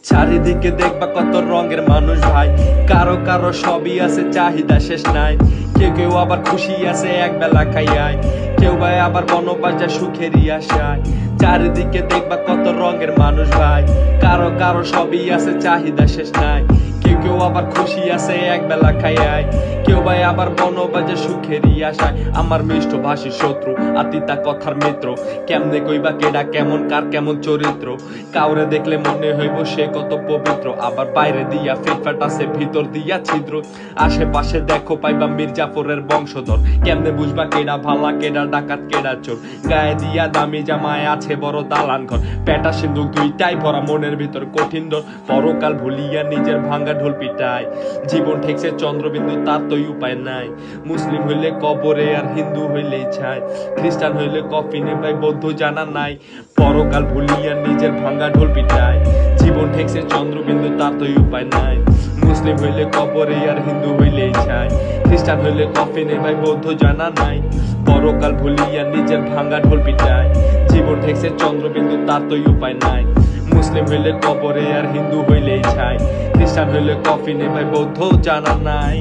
চারিদিকে দেখবা কত রঙের মানুষ ভাই, কারো কারো সবই আছে চাহিদা শেষ নাই। কেউ কেউ আবার খুশি আছে এক বেলা খাইয়ায়, কেউ ভাই আবার বনবাজা সুখেরই আশায়। চারিদিকে দেখবা কত রঙের মানুষ ভাই, কারো কারো সবই আছে চাহিদা শেষ নাই। কেউ কেউ আবার খুশি আছে এক বেলা খাইয়ায়, কেউ ভাই আবার বনবাজে সুখেরই আশায়। আমার মিষ্ট ভাষী শত্রু আতিতা কথার মিত্র, কেমনে কইবা কেডা কেমন কার কেমন চরিত্র। কাউরে দেখলে মনে হইব সে কত পবিত্র, আবার বাইরে দিয়া ফিটফাট আছে ভিতর দিয়া ছিদ্র। আশেপাশে দেখো পাইবা মির্জাফরের বংশধর, কেমনে বুঝবা কেডা ভালা কেডা ডাকাত কেডা চোর। গায়ে দিয়া দামি জামায় আছে বড় দালান ঘর, পেটা সিন্ধুক দুইটাই ভরা মনের ভিতর কঠিন ডর। পরকাল ভুলিয়া নিজের ভাঙ্গা ঢোল পিটায়, জীবন ঠেকছে চন্দ্রবিন্দু তার তো উপায় নাই। মুসলিম হইলে কবরে আর হিন্দু হইলেই ছাই, খ্রিস্টান হইলে কফিনে ভাই বৌদ্ধ জানা নাই। পরকাল ভুলিয়া নিজের ভাঙ্গা ঢোল পিটায়, জীবন ঠেকছে চন্দ্রবিন্দু তার তো উপায় নাই। মুসলিম হইলে কবরে আর হিন্দু হইলেই ছাই, খ্রিস্টান হইলে কফিনে ভাই বৌদ্ধ জানা নাই। পরকাল ভুলিয়া নিজের ভাঙ্গা ঢোল পিটায়, জীবন ঠেকছে চন্দ্রবিন্দু তার তো উপায় নাই। মুসলিম হইলে কবরে আর হিন্দু হইলেই ছাই, খ্রিস্টান হইলে কফিনে ভাই বৌদ্ধ জানা নাই।